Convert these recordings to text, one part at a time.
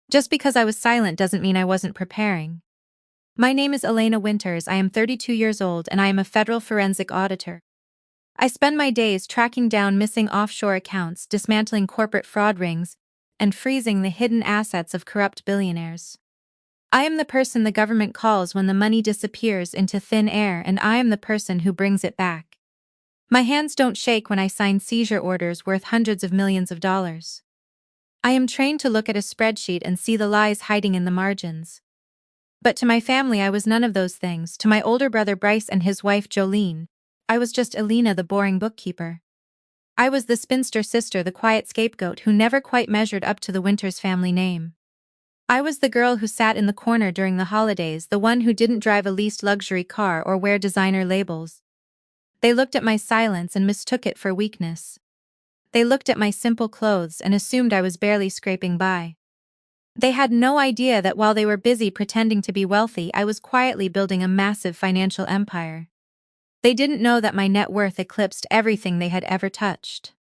Just because I was silent doesn't mean I wasn't preparing. My name is Elena Winters. I am 32 years old and I am a federal forensic auditor. I spend my days tracking down missing offshore accounts, dismantling corporate fraud rings, and freezing the hidden assets of corrupt billionaires. I am the person the government calls when the money disappears into thin air, and I am the person who brings it back. My hands don't shake when I sign seizure orders worth hundreds of millions of dollars. I am trained to look at a spreadsheet and see the lies hiding in the margins. But to my family, I was none of those things. To my older brother Bryce and his wife Jolene, I was just Elena, the boring bookkeeper. I was the spinster sister, the quiet scapegoat who never quite measured up to the Winters family name. I was the girl who sat in the corner during the holidays, the one who didn't drive a leased luxury car or wear designer labels. They looked at my silence and mistook it for weakness. They looked at my simple clothes and assumed I was barely scraping by. They had no idea that while they were busy pretending to be wealthy, I was quietly building a massive financial empire. They didn't know that my net worth eclipsed everything they had ever touched.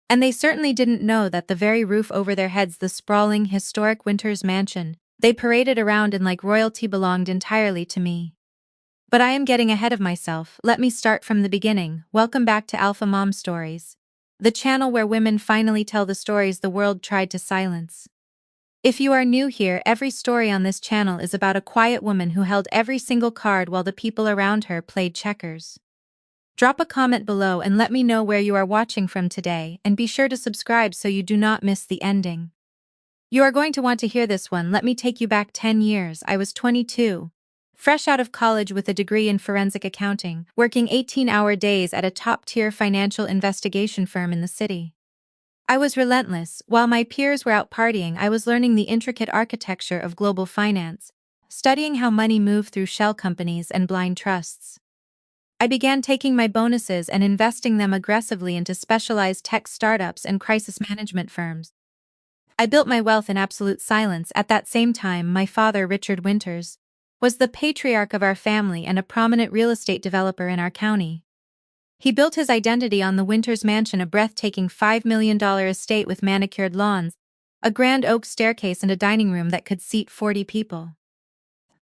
And they certainly didn't know that the very roof over their heads, the sprawling, historic Winters mansion they paraded around in like royalty, belonged entirely to me. But I am getting ahead of myself. Let me start from the beginning. Welcome back to Alpha Mom Stories, the channel where women finally tell the stories the world tried to silence. If you are new here, every story on this channel is about a quiet woman who held every single card while the people around her played checkers. Drop a comment below and let me know where you are watching from today, and be sure to subscribe so you do not miss the ending. You are going to want to hear this one. Let me take you back 10 years. I was 22. Fresh out of college with a degree in forensic accounting, working 18-hour days at a top-tier financial investigation firm in the city. I was relentless. While my peers were out partying, I was learning the intricate architecture of global finance, studying how money moved through shell companies and blind trusts. I began taking my bonuses and investing them aggressively into specialized tech startups and crisis management firms. I built my wealth in absolute silence. At that same time, my father, Richard Winters, was the patriarch of our family and a prominent real estate developer in our county. He built his identity on the Winters Mansion, a breathtaking $5 million estate with manicured lawns, a grand oak staircase, and a dining room that could seat 40 people.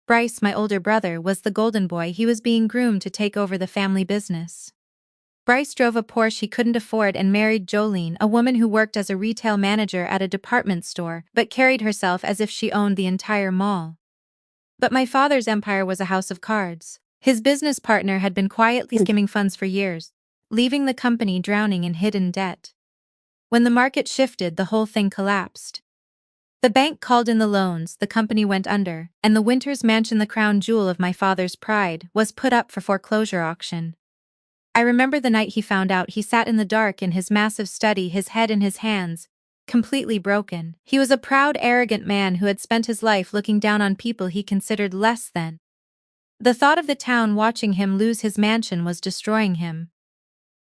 Bryce, my older brother, was the golden boy. He was being groomed to take over the family business. Bryce drove a Porsche he couldn't afford and married Jolene, a woman who worked as a retail manager at a department store but carried herself as if she owned the entire mall. But my father's empire was a house of cards. His business partner had been quietly skimming funds for years, leaving the company drowning in hidden debt. When the market shifted, the whole thing collapsed. The bank called in the loans, the company went under, and the Winters Mansion, the crown jewel of my father's pride, was put up for foreclosure auction. I remember the night he found out. He sat in the dark in his massive study, his head in his hands, completely broken. He was a proud, arrogant man who had spent his life looking down on people he considered less than. The thought of the town watching him lose his mansion was destroying him.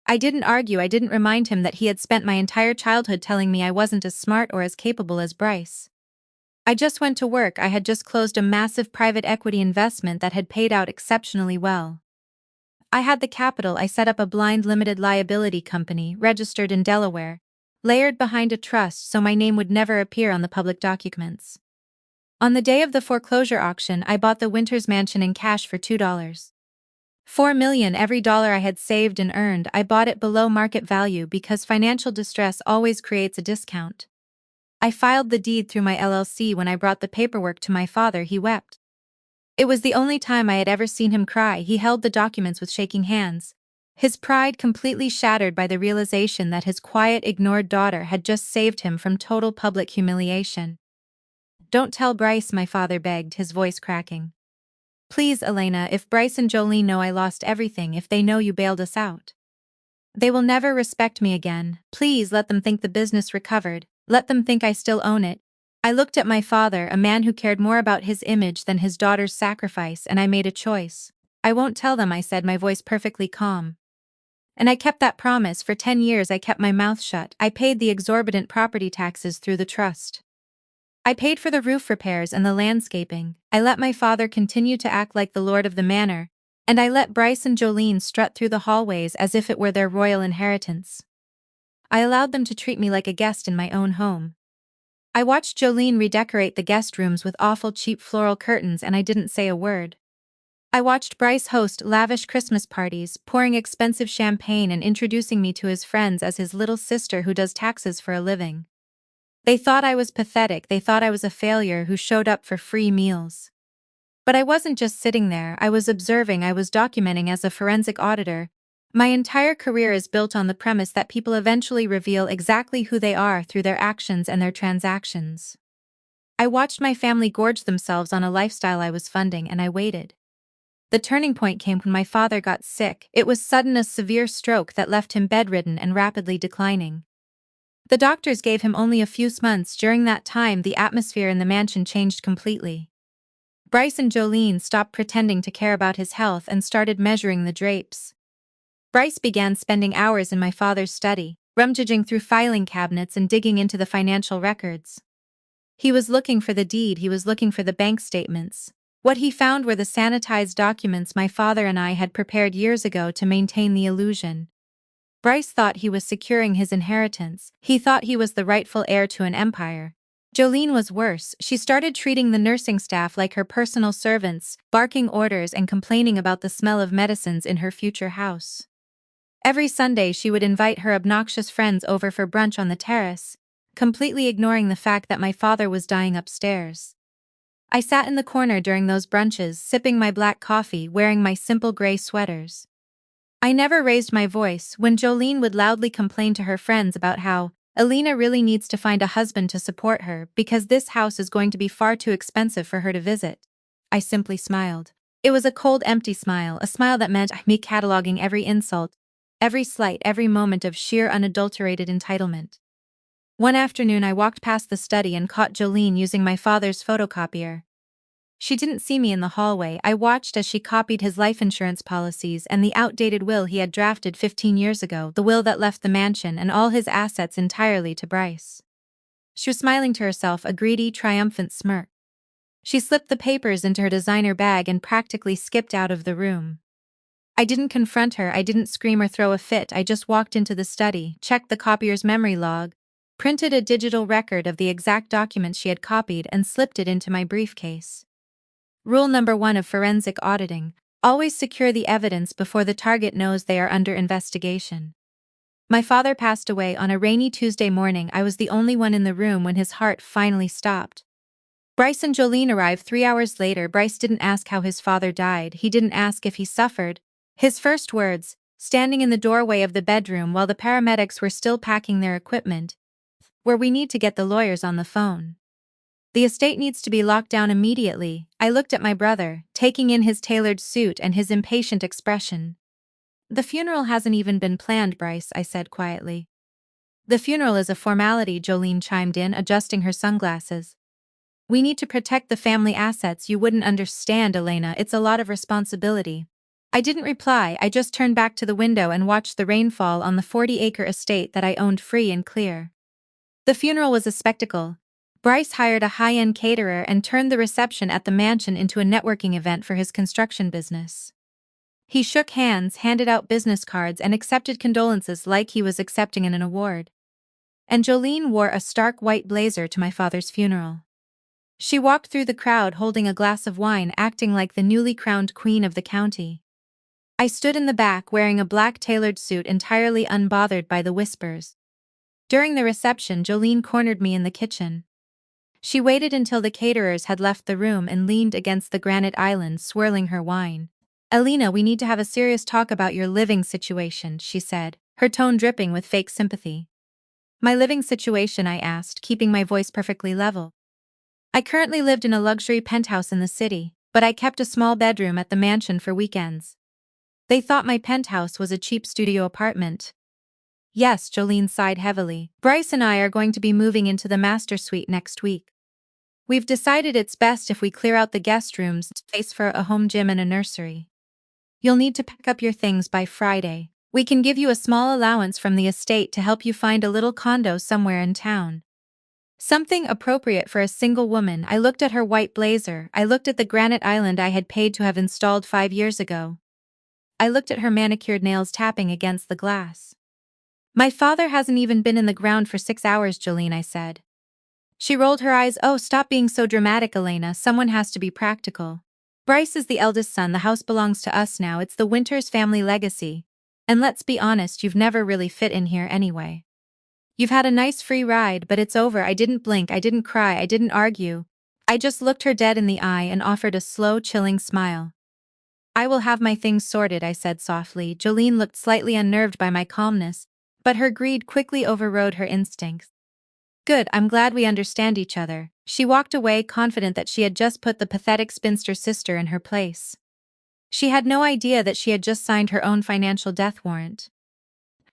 I didn't argue. I didn't remind him that he had spent my entire childhood telling me I wasn't as smart or as capable as Bryce. I just went to work. I had just closed a massive private equity investment that had paid out exceptionally well. I had the capital. I set up a blind limited liability company, registered in Delaware, layered behind a trust so my name would never appear on the public documents. On the day of the foreclosure auction, I bought the Winters Mansion in cash for $2. $4 million. Every dollar I had saved and earned, I bought it below market value because financial distress always creates a discount. I filed the deed through my LLC. When I brought the paperwork to my father, he wept. It was the only time I had ever seen him cry. He held the documents with shaking hands, his pride completely shattered by the realization that his quiet, ignored daughter had just saved him from total public humiliation. "Don't tell Bryce," my father begged, his voice cracking. "Please, Elena, if Bryce and Jolene know I lost everything, if they know you bailed us out, they will never respect me again. Please let them think the business recovered. Let them think I still own it." I looked at my father, a man who cared more about his image than his daughter's sacrifice, and I made a choice. "I won't tell them," I said, my voice perfectly calm. And I kept that promise. For 10 years I kept my mouth shut. I paid the exorbitant property taxes through the trust. I paid for the roof repairs and the landscaping. I let my father continue to act like the lord of the manor, and I let Bryce and Jolene strut through the hallways as if it were their royal inheritance. I allowed them to treat me like a guest in my own home. I watched Jolene redecorate the guest rooms with awful cheap floral curtains and I didn't say a word. I watched Bryce host lavish Christmas parties, pouring expensive champagne and introducing me to his friends as his little sister who does taxes for a living. They thought I was pathetic, they thought I was a failure who showed up for free meals. But I wasn't just sitting there, I was observing, I was documenting as a forensic auditor. My entire career is built on the premise that people eventually reveal exactly who they are through their actions and their transactions. I watched my family gorge themselves on a lifestyle I was funding and I waited. The turning point came when my father got sick. It was sudden, a severe stroke that left him bedridden and rapidly declining. The doctors gave him only a few months. During that time, the atmosphere in the mansion changed completely. Bryce and Jolene stopped pretending to care about his health and started measuring the drapes. Bryce began spending hours in my father's study, rummaging through filing cabinets and digging into the financial records. He was looking for the deed, he was looking for the bank statements. What he found were the sanitized documents my father and I had prepared years ago to maintain the illusion. Bryce thought he was securing his inheritance, he thought he was the rightful heir to an empire. Jolene was worse. She started treating the nursing staff like her personal servants, barking orders and complaining about the smell of medicines in her future house. Every Sunday she would invite her obnoxious friends over for brunch on the terrace, completely ignoring the fact that my father was dying upstairs. I sat in the corner during those brunches, sipping my black coffee, wearing my simple gray sweaters. I never raised my voice when Jolene would loudly complain to her friends about how Elena really needs to find a husband to support her because this house is going to be far too expensive for her to visit. I simply smiled. It was a cold, empty smile, a smile that meant me cataloging every insult, every slight, every moment of sheer unadulterated entitlement. One afternoon I walked past the study and caught Jolene using my father's photocopier. She didn't see me in the hallway. I watched as she copied his life insurance policies and the outdated will he had drafted 15 years ago, the will that left the mansion and all his assets entirely to Bryce. She was smiling to herself, a greedy, triumphant smirk. She slipped the papers into her designer bag and practically skipped out of the room. I didn't confront her, I didn't scream or throw a fit, I just walked into the study, checked the copier's memory log, printed a digital record of the exact documents she had copied and slipped it into my briefcase. Rule number 1 of forensic auditing: always secure the evidence before the target knows they are under investigation. My father passed away on a rainy Tuesday morning. I was the only one in the room when his heart finally stopped. Bryce and Jolene arrived 3 hours later. Bryce didn't ask how his father died, he didn't ask if he suffered. His first words, standing in the doorway of the bedroom while the paramedics were still packing their equipment, were, "We need to get the lawyers on the phone. The estate needs to be locked down immediately." I looked at my brother, taking in his tailored suit and his impatient expression. "The funeral hasn't even been planned, Bryce," I said quietly. "The funeral is a formality," Jolene chimed in, adjusting her sunglasses. "We need to protect the family assets. You wouldn't understand, Elena, it's a lot of responsibility." I didn't reply, I just turned back to the window and watched the rain fall on the 40-acre estate that I owned free and clear. The funeral was a spectacle. Bryce hired a high-end caterer and turned the reception at the mansion into a networking event for his construction business. He shook hands, handed out business cards and accepted condolences like he was accepting an award. And Jolene wore a stark white blazer to my father's funeral. She walked through the crowd holding a glass of wine, acting like the newly crowned queen of the county. I stood in the back wearing a black tailored suit, entirely unbothered by the whispers. During the reception, Jolene cornered me in the kitchen. She waited until the caterers had left the room and leaned against the granite island, swirling her wine. "Elena, we need to have a serious talk about your living situation," she said, her tone dripping with fake sympathy. "My living situation?" I asked, keeping my voice perfectly level. "I currently lived in a luxury penthouse in the city, but I kept a small bedroom at the mansion for weekends. They thought my penthouse was a cheap studio apartment." "Yes," Jolene sighed heavily. "Bryce and I are going to be moving into the master suite next week. We've decided it's best if we clear out the guest rooms, space for a home gym and a nursery. You'll need to pack up your things by Friday. We can give you a small allowance from the estate to help you find a little condo somewhere in town. Something appropriate for a single woman." I looked at her white blazer, I looked at the granite island I had paid to have installed 5 years ago. I looked at her manicured nails tapping against the glass. "My father hasn't even been in the ground for 6 hours, Jolene," I said. She rolled her eyes. Oh, stop being so dramatic, Elena. Someone has to be practical. Bryce is the eldest son. The house belongs to us now. It's the Winters family legacy. And let's be honest, you've never really fit in here anyway. You've had a nice free ride, but it's over. I didn't blink, I didn't cry, I didn't argue. I just looked her dead in the eye and offered a slow, chilling smile. I will have my things sorted, I said softly. Jolene looked slightly unnerved by my calmness, but her greed quickly overrode her instincts. Good, I'm glad we understand each other. She walked away, confident that she had just put the pathetic spinster sister in her place. She had no idea that she had just signed her own financial death warrant.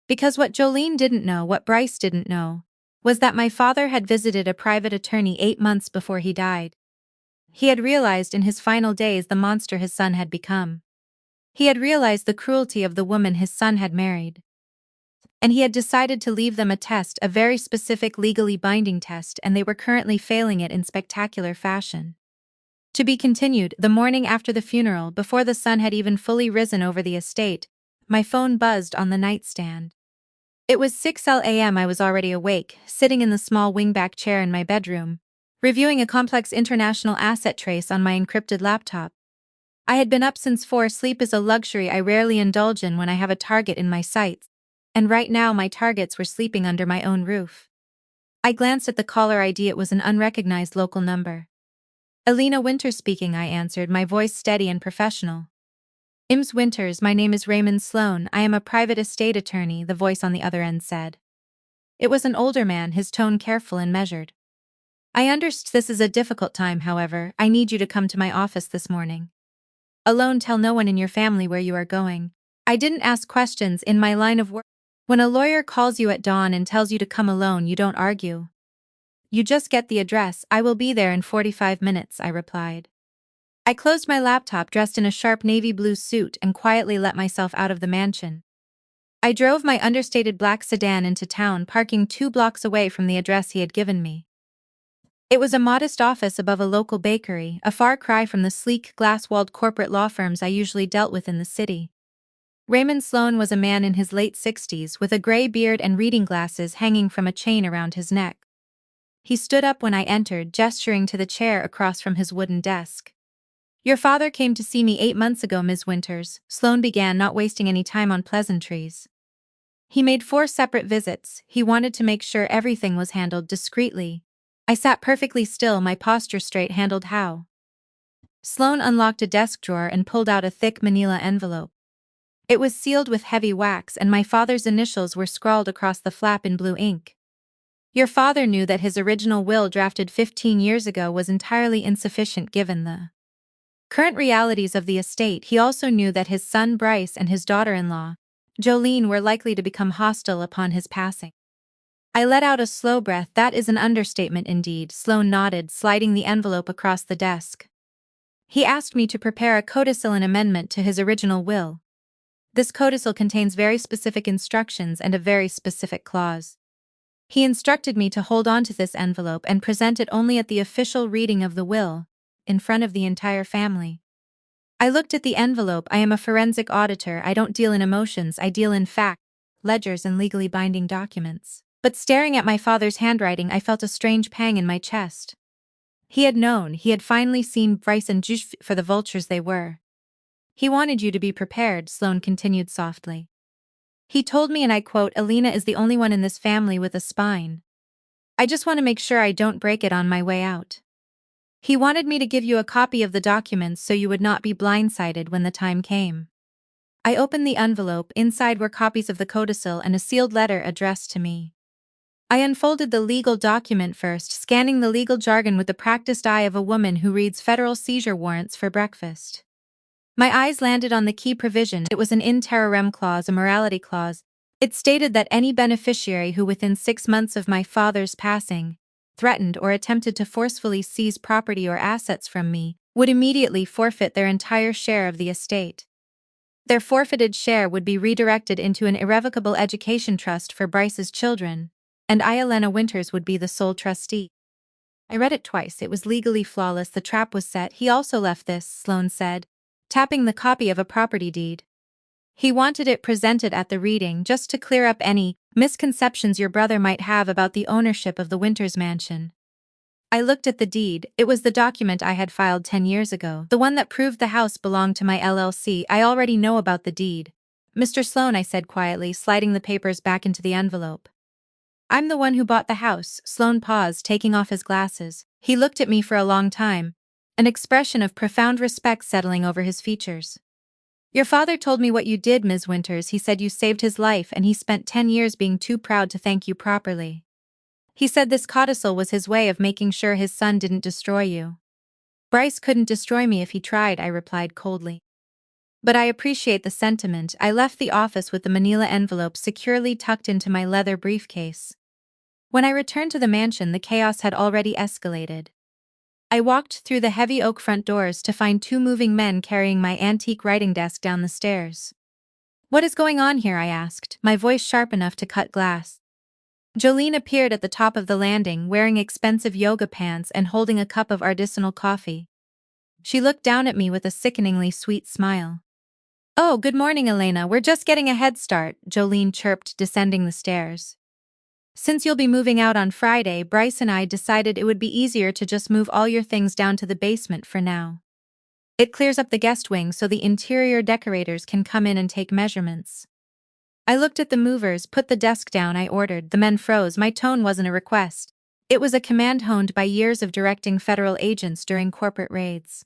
Because what Jolene didn't know, what Bryce didn't know, was that my father had visited a private attorney 8 months before he died. He had realized in his final days the monster his son had become. He had realized the cruelty of the woman his son had married. And he had decided to leave them a test, a very specific legally binding test, and they were currently failing it in spectacular fashion. To be continued. The morning after the funeral, before the sun had even fully risen over the estate, my phone buzzed on the nightstand. It was 6 a.m. I was already awake, sitting in the small wingback chair in my bedroom, reviewing a complex international asset trace on my encrypted laptop. I had been up since 4. Sleep is a luxury I rarely indulge in when I have a target in my sights, and right now my targets were sleeping under my own roof. I glanced at the caller ID. It was an unrecognized local number. Elena Winters speaking, I answered, my voice steady and professional. Ms. Winters, my name is Raymond Sloan. I am a private estate attorney, the voice on the other end said. It was an older man, his tone careful and measured. I understand this is a difficult time, however. I need you to come to my office this morning. Alone, tell no one in your family where you are going. I didn't ask questions in my line of work. When a lawyer calls you at dawn and tells you to come alone, you don't argue. You just get the address. I will be there in 45 minutes, I replied. I closed my laptop, dressed in a sharp navy blue suit, and quietly let myself out of the mansion. I drove my understated black sedan into town, parking 2 blocks away from the address he had given me. It was a modest office above a local bakery, a far cry from the sleek, glass-walled corporate law firms I usually dealt with in the city. Raymond Sloan was a man in his late 60s, with a gray beard and reading glasses hanging from a chain around his neck. He stood up when I entered, gesturing to the chair across from his wooden desk. Your father came to see me 8 months ago, Ms. Winters, Sloan began, not wasting any time on pleasantries. He made 4 separate visits. He wanted to make sure everything was handled discreetly. I sat perfectly still, my posture straight. Handled how? Sloan unlocked a desk drawer and pulled out a thick manila envelope. It was sealed with heavy wax, and my father's initials were scrawled across the flap in blue ink. Your father knew that his original will, drafted 15 years ago, was entirely insufficient given the current realities of the estate. He also knew that his son Bryce and his daughter-in-law, Jolene, were likely to become hostile upon his passing. I let out a slow breath. That is an understatement indeed, Sloan nodded, sliding the envelope across the desk. He asked me to prepare a codicil, an amendment to his original will. This codicil contains very specific instructions and a very specific clause. He instructed me to hold on to this envelope and present it only at the official reading of the will, in front of the entire family. I looked at the envelope. I am a forensic auditor. I don't deal in emotions, I deal in fact, ledgers and legally binding documents. But staring at my father's handwriting, I felt a strange pang in my chest. He had known, he had finally seen Bryce and Jush for the vultures they were. He wanted you to be prepared, Sloan continued softly. He told me, and I quote, Elena is the only one in this family with a spine. I just want to make sure I don't break it on my way out. He wanted me to give you a copy of the documents so you would not be blindsided when the time came. I opened the envelope. Inside were copies of the codicil and a sealed letter addressed to me. I unfolded the legal document first, scanning the legal jargon with the practiced eye of a woman who reads federal seizure warrants for breakfast. My eyes landed on the key provision. It was an in terrorem clause, a morality clause. It stated that any beneficiary who within 6 months of my father's passing threatened or attempted to forcefully seize property or assets from me would immediately forfeit their entire share of the estate. Their forfeited share would be redirected into an irrevocable education trust for Bryce's children, and I, Elena Winters, would be the sole trustee. I read it twice. It was legally flawless. The trap was set. He also left this, Sloan said, tapping the copy of a property deed. He wanted it presented at the reading just to clear up any misconceptions your brother might have about the ownership of the Winters mansion. I looked at the deed. It was the document I had filed 10 years ago, the one that proved the house belonged to my LLC. I already know about the deed. Mr. Sloan, I said quietly, sliding the papers back into the envelope. I'm the one who bought the house. Sloan paused, taking off his glasses. He looked at me for a long time, an expression of profound respect settling over his features. Your father told me what you did, Ms. Winters. He said you saved his life and he spent 10 years being too proud to thank you properly. He said this codicil was his way of making sure his son didn't destroy you. Bryce couldn't destroy me if he tried, I replied coldly. But I appreciate the sentiment. I left the office with the manila envelope securely tucked into my leather briefcase. When I returned to the mansion, the chaos had already escalated. I walked through the heavy oak front doors to find two moving men carrying my antique writing desk down the stairs. What is going on here? I asked, my voice sharp enough to cut glass. Jolene appeared at the top of the landing, wearing expensive yoga pants and holding a cup of artisanal coffee. She looked down at me with a sickeningly sweet smile. Oh, good morning, Elena. We're just getting a head start, Jolene chirped, descending the stairs. Since you'll be moving out on Friday, Bryce and I decided it would be easier to just move all your things down to the basement for now. It clears up the guest wing so the interior decorators can come in and take measurements. I looked at the movers, put the desk down, I ordered. The men froze. My tone wasn't a request. It was a command honed by years of directing federal agents during corporate raids.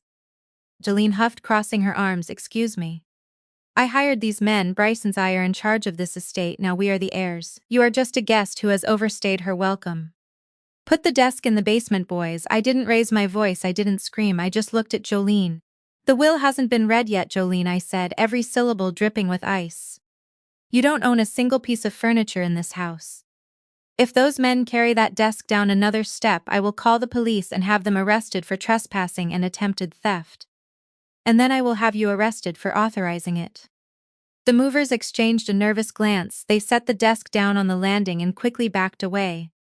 Jolene huffed, crossing her arms. Excuse me. I hired these men. Bryce and I are in charge of this estate. Now we are the heirs. You are just a guest who has overstayed her welcome. Put the desk in the basement, boys. I didn't raise my voice. I didn't scream. I just looked at Jolene. The will hasn't been read yet, Jolene, I said, every syllable dripping with ice. You don't own a single piece of furniture in this house. If those men carry that desk down another step, I will call the police and have them arrested for trespassing and attempted theft. And then I will have you arrested for authorizing it. The movers exchanged a nervous glance. They set the desk down on the landing and quickly backed away.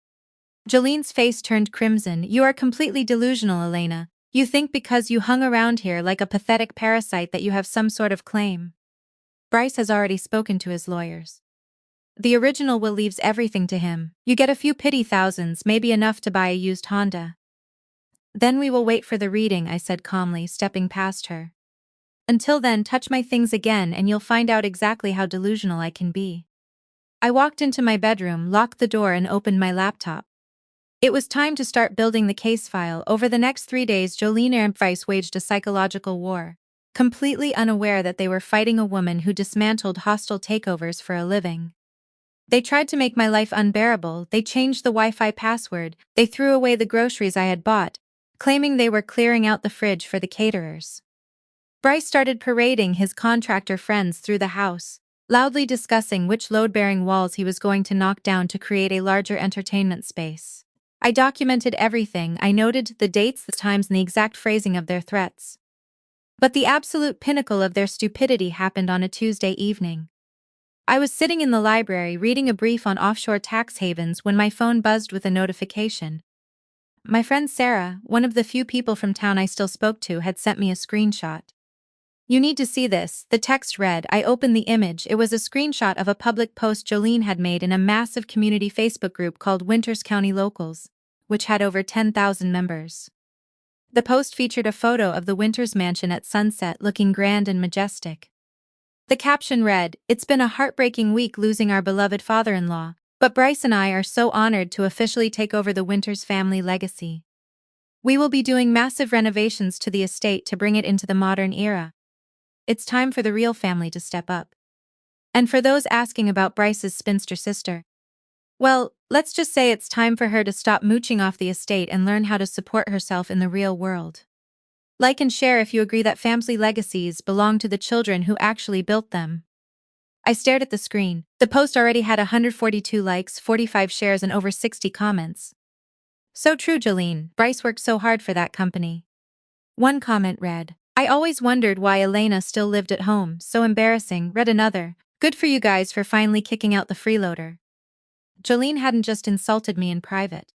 Jolene's face turned crimson. You are completely delusional, Elena. You think because you hung around here like a pathetic parasite that you have some sort of claim. Bryce has already spoken to his lawyers. The original will leaves everything to him. You get a few pity thousands, maybe enough to buy a used Honda. Then we will wait for the reading, I said calmly, stepping past her. Until then, touch my things again and you'll find out exactly how delusional I can be. I walked into my bedroom, locked the door and opened my laptop. It was time to start building the case file. Over the next 3 days, Jolene and Bryce waged a psychological war, completely unaware that they were fighting a woman who dismantled hostile takeovers for a living. They tried to make my life unbearable. They changed the Wi-Fi password. They threw away the groceries I had bought, claiming they were clearing out the fridge for the caterers. Bryce started parading his contractor friends through the house, loudly discussing which load-bearing walls he was going to knock down to create a larger entertainment space. I documented everything. I noted the dates, the times, and the exact phrasing of their threats. But the absolute pinnacle of their stupidity happened on a Tuesday evening. I was sitting in the library reading a brief on offshore tax havens when my phone buzzed with a notification. My friend Sarah, one of the few people from town I still spoke to, had sent me a screenshot. You need to see this, the text read. I opened the image. It was a screenshot of a public post Jolene had made in a massive community Facebook group called Winters County Locals, which had over 10,000 members. The post featured a photo of the Winters mansion at sunset looking grand and majestic. The caption read, "It's been a heartbreaking week losing our beloved father-in-law, but Bryce and I are so honored to officially take over the Winters family legacy. We will be doing massive renovations to the estate to bring it into the modern era. It's time for the real family to step up." And for those asking about Bryce's spinster sister, well, let's just say it's time for her to stop mooching off the estate and learn how to support herself in the real world. Like and share if you agree that family legacies belong to the children who actually built them. I stared at the screen. The post already had 142 likes, 45 shares, and over 60 comments. So true, Jolene. Bryce worked so hard for that company. One comment read, "I always wondered why Elena still lived at home, so embarrassing." Read another, "Good for you guys for finally kicking out the freeloader." Jolene hadn't just insulted me in private.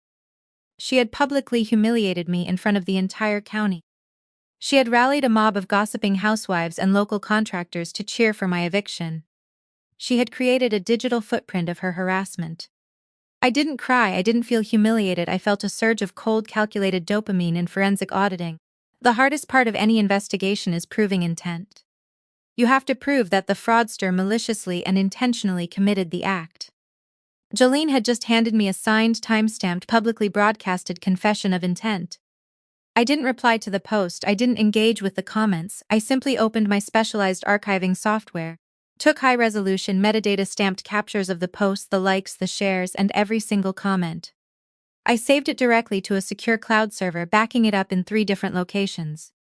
She had publicly humiliated me in front of the entire county. She had rallied a mob of gossiping housewives and local contractors to cheer for my eviction. She had created a digital footprint of her harassment. I didn't cry, I didn't feel humiliated, I felt a surge of cold, calculated dopamine in forensic auditing. The hardest part of any investigation is proving intent. You have to prove that the fraudster maliciously and intentionally committed the act. Jolene had just handed me a signed, time-stamped, publicly broadcasted confession of intent. I didn't reply to the post, I didn't engage with the comments, I simply opened my specialized archiving software, took high-resolution metadata-stamped captures of the posts, the likes, the shares, and every single comment. I saved it directly to a secure cloud server, backing it up in 3 different locations.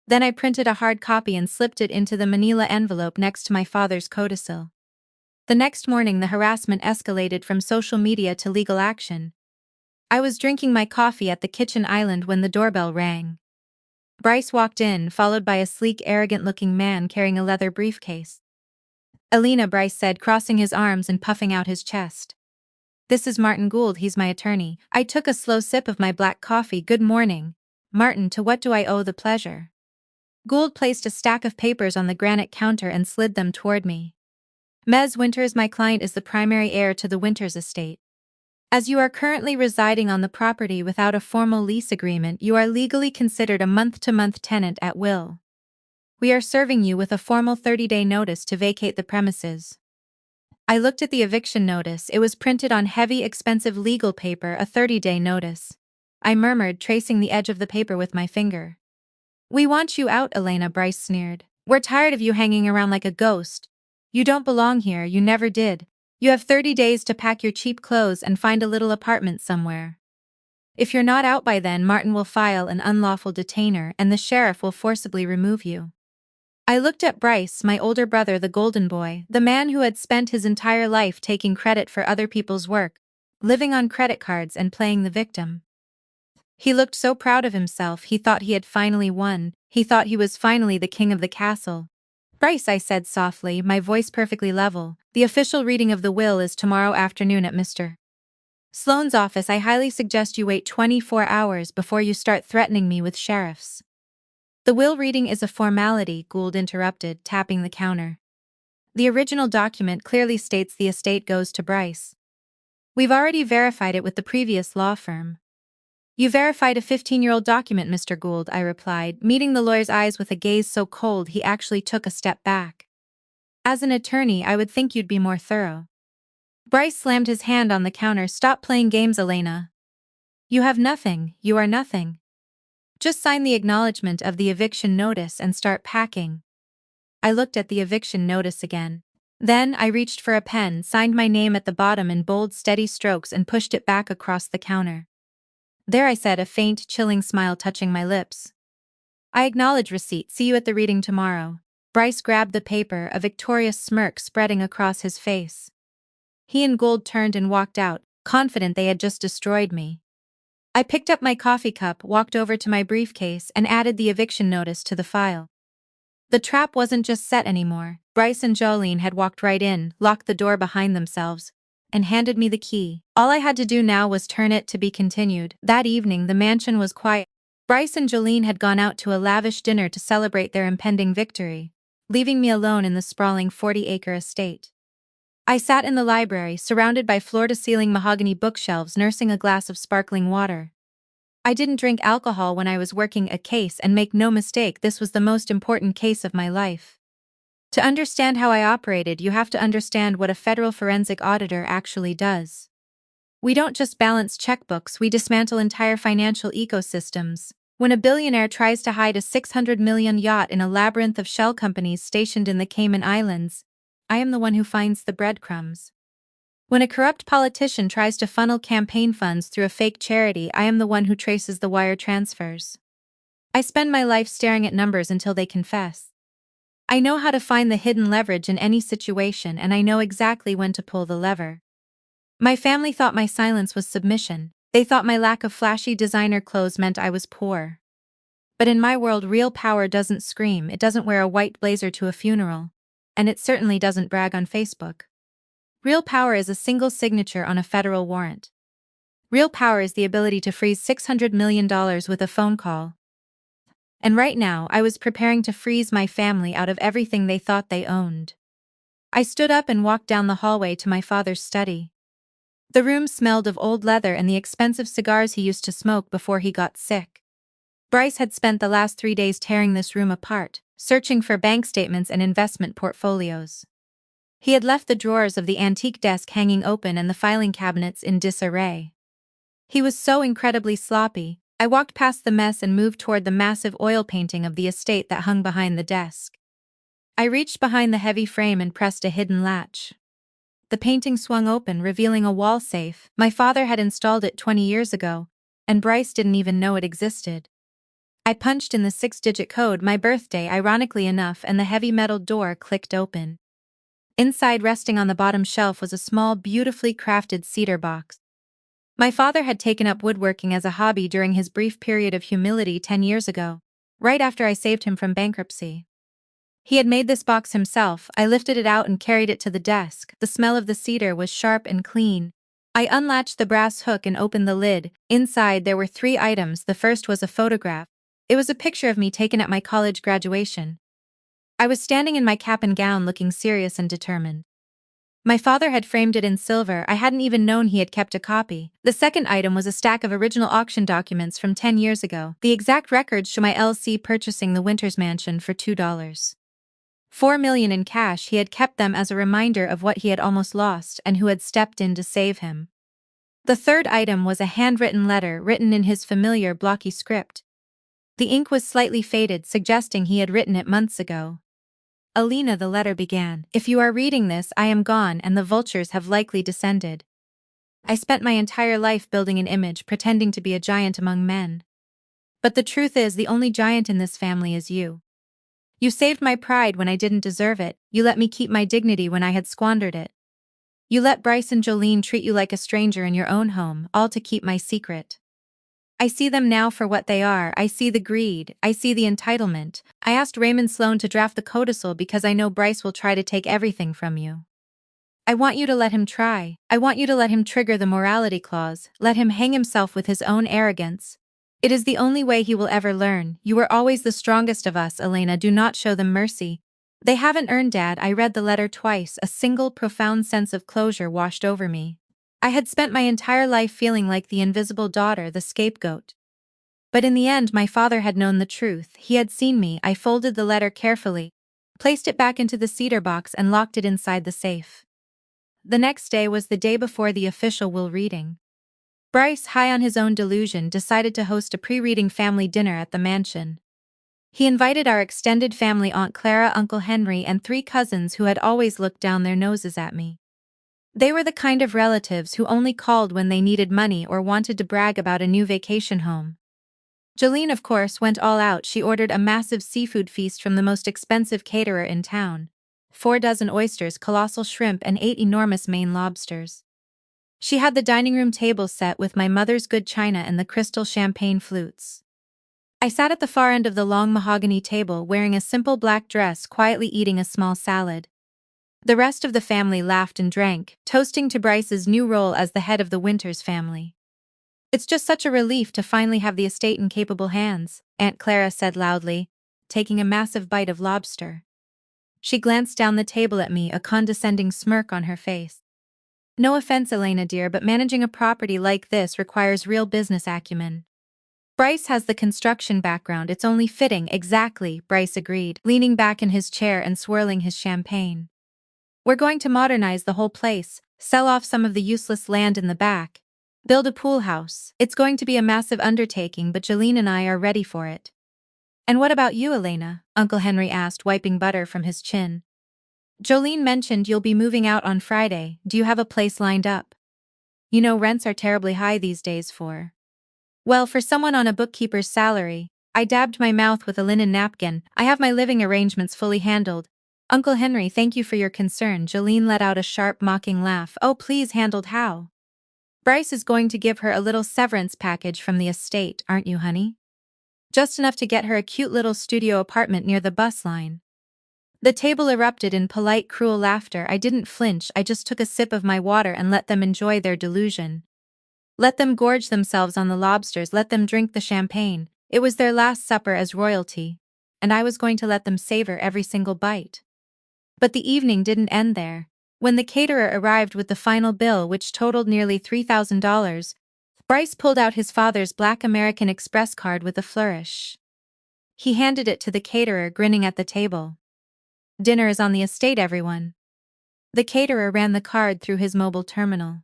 Then I printed a hard copy and slipped it into the manila envelope next to my father's codicil. The next morning, the harassment escalated from social media to legal action. I was drinking my coffee at the kitchen island when the doorbell rang. Bryce walked in, followed by a sleek, arrogant-looking man carrying a leather briefcase. "Elena," Bryce said, crossing his arms and puffing out his chest. "This is Martin Gould, he's my attorney." I took a slow sip of my black coffee. "Good morning, Martin, to what do I owe the pleasure?" Gould placed a stack of papers on the granite counter and slid them toward me. "Ms. Winters, my client is the primary heir to the Winters estate. As you are currently residing on the property without a formal lease agreement, you are legally considered a month-to-month tenant at will. We are serving you with a formal 30-day notice to vacate the premises." I looked at the eviction notice. It was printed on heavy, expensive legal paper, a 30-day notice. I murmured, tracing the edge of the paper with my finger. "We want you out, Elena," Bryce sneered. "We're tired of you hanging around like a ghost. You don't belong here, you never did. You have 30 days to pack your cheap clothes and find a little apartment somewhere. If you're not out by then, Martin will file an unlawful detainer and the sheriff will forcibly remove you." I looked at Bryce, my older brother, the golden boy, the man who had spent his entire life taking credit for other people's work, living on credit cards and playing the victim. He looked so proud of himself. He thought he had finally won. He thought he was finally the king of the castle. "Bryce," I said softly, my voice perfectly level, "the official reading of the will is tomorrow afternoon at Mr. Sloane's office. I highly suggest you wait 24 hours before you start threatening me with sheriffs." "The will reading is a formality," Gould interrupted, tapping the counter. "The original document clearly states the estate goes to Bryce. We've already verified it with the previous law firm." "You verified a 15-year-old document, Mr. Gould," I replied, meeting the lawyer's eyes with a gaze so cold he actually took a step back. "As an attorney, I would think you'd be more thorough." Bryce slammed his hand on the counter. "Stop playing games, Elena. You have nothing, you are nothing. Just sign the acknowledgement of the eviction notice and start packing." I looked at the eviction notice again. Then I reached for a pen, signed my name at the bottom in bold, steady strokes and pushed it back across the counter. "There," I said, a faint, chilling smile touching my lips. "I acknowledge receipt. See you at the reading tomorrow." Bryce grabbed the paper, a victorious smirk spreading across his face. He and Gould turned and walked out, confident they had just destroyed me. I picked up my coffee cup, walked over to my briefcase, and added the eviction notice to the file. The trap wasn't just set anymore. Bryce and Jolene had walked right in, locked the door behind themselves, and handed me the key. All I had to do now was turn it. To be continued. That evening, the mansion was quiet. Bryce and Jolene had gone out to a lavish dinner to celebrate their impending victory, leaving me alone in the sprawling 40-acre estate. I sat in the library, surrounded by floor-to-ceiling mahogany bookshelves, nursing a glass of sparkling water. I didn't drink alcohol when I was working a case, and make no mistake, this was the most important case of my life. To understand how I operated, you have to understand what a federal forensic auditor actually does. We don't just balance checkbooks, we dismantle entire financial ecosystems. When a billionaire tries to hide a $600 million yacht in a labyrinth of shell companies stationed in the Cayman Islands, I am the one who finds the breadcrumbs. When a corrupt politician tries to funnel campaign funds through a fake charity, I am the one who traces the wire transfers. I spend my life staring at numbers until they confess. I know how to find the hidden leverage in any situation, and I know exactly when to pull the lever. My family thought my silence was submission. They thought my lack of flashy designer clothes meant I was poor. But in my world, real power doesn't scream, it doesn't wear a white blazer to a funeral, and it certainly doesn't brag on Facebook. Real power is a single signature on a federal warrant. Real power is the ability to freeze $600 million with a phone call. And right now, I was preparing to freeze my family out of everything they thought they owned. I stood up and walked down the hallway to my father's study. The room smelled of old leather and the expensive cigars he used to smoke before he got sick. Bryce had spent the last 3 days tearing this room apart, searching for bank statements and investment portfolios. He had left the drawers of the antique desk hanging open and the filing cabinets in disarray. He was so incredibly sloppy. I walked past the mess and moved toward the massive oil painting of the estate that hung behind the desk. I reached behind the heavy frame and pressed a hidden latch. The painting swung open, revealing a wall safe. My father had installed it 20 years ago, and Bryce didn't even know it existed. I punched in the 6-digit code, my birthday, ironically enough, and the heavy metal door clicked open. Inside, resting on the bottom shelf, was a small, beautifully crafted cedar box. My father had taken up woodworking as a hobby during his brief period of humility 10 years ago, right after I saved him from bankruptcy. He had made this box himself. I lifted it out and carried it to the desk. The smell of the cedar was sharp and clean. I unlatched the brass hook and opened the lid. Inside there were 3 items. The first was a photograph. It was a picture of me taken at my college graduation. I was standing in my cap and gown, looking serious and determined. My father had framed it in silver. I hadn't even known he had kept a copy. The second item was a stack of original auction documents from 10 years ago. The exact records show my LC purchasing the Winters mansion for $2. $4 million in cash. He had kept them as a reminder of what he had almost lost and who had stepped in to save him. The third item was a handwritten letter written in his familiar blocky script. The ink was slightly faded, suggesting he had written it months ago. Alina, the letter began. If you are reading this, I am gone and the vultures have likely descended. I spent my entire life building an image, pretending to be a giant among men. But the truth is, the only giant in this family is you. You saved my pride when I didn't deserve it. You let me keep my dignity when I had squandered it. You let Bryce and Jolene treat you like a stranger in your own home, all to keep my secret. I see them now for what they are. I see the greed. I see the entitlement. I asked Raymond Sloan to draft the codicil because I know Bryce will try to take everything from you. I want you to let him try. I want you to let him trigger the morality clause, let him hang himself with his own arrogance. It is the only way he will ever learn. You were always the strongest of us, Elena. Do not show them mercy. They haven't earned, Dad. I read the letter twice. A single profound sense of closure washed over me. I had spent my entire life feeling like the invisible daughter, the scapegoat. But in the end, my father had known the truth. He had seen me. I folded the letter carefully, placed it back into the cedar box, and locked it inside the safe. The next day was the day before the official will reading. Bryce, high on his own delusion, decided to host a pre-reading family dinner at the mansion. He invited our extended family, Aunt Clara, Uncle Henry, and 3 cousins who had always looked down their noses at me. They were the kind of relatives who only called when they needed money or wanted to brag about a new vacation home. Jolene, of course, went all out. She ordered a massive seafood feast from the most expensive caterer in town. 4 dozen oysters, colossal shrimp, and 8 enormous Maine lobsters. She had the dining room table set with my mother's good china and the crystal champagne flutes. I sat at the far end of the long mahogany table wearing a simple black dress, quietly eating a small salad. The rest of the family laughed and drank, toasting to Bryce's new role as the head of the Winters family. It's just such a relief to finally have the estate in capable hands, Aunt Clara said loudly, taking a massive bite of lobster. She glanced down the table at me, a condescending smirk on her face. No offense, Elena dear, but managing a property like this requires real business acumen. Bryce has the construction background, it's only fitting. Exactly, Bryce agreed, leaning back in his chair and swirling his champagne. We're going to modernize the whole place, sell off some of the useless land in the back, build a pool house. It's going to be a massive undertaking, but Jolene and I are ready for it. And what about you, Elena? Uncle Henry asked, wiping butter from his chin. Jolene mentioned you'll be moving out on Friday. Do you have a place lined up? You know, rents are terribly high these days for... Well, for someone on a bookkeeper's salary. I dabbed my mouth with a linen napkin. I have my living arrangements fully handled. Uncle Henry, thank you for your concern. Jolene let out a sharp, mocking laugh. Oh, please, handled how? Bryce is going to give her a little severance package from the estate, aren't you, honey? Just enough to get her a cute little studio apartment near the bus line. The table erupted in polite, cruel laughter. I didn't flinch. I just took a sip of my water and let them enjoy their delusion. Let them gorge themselves on the lobsters, let them drink the champagne. It was their last supper as royalty, and I was going to let them savor every single bite. But the evening didn't end there. When the caterer arrived with the final bill, which totaled nearly $3,000, Bryce pulled out his father's Black American Express card with a flourish. He handed it to the caterer, grinning at the table. "Dinner is on the estate, everyone." The caterer ran the card through his mobile terminal.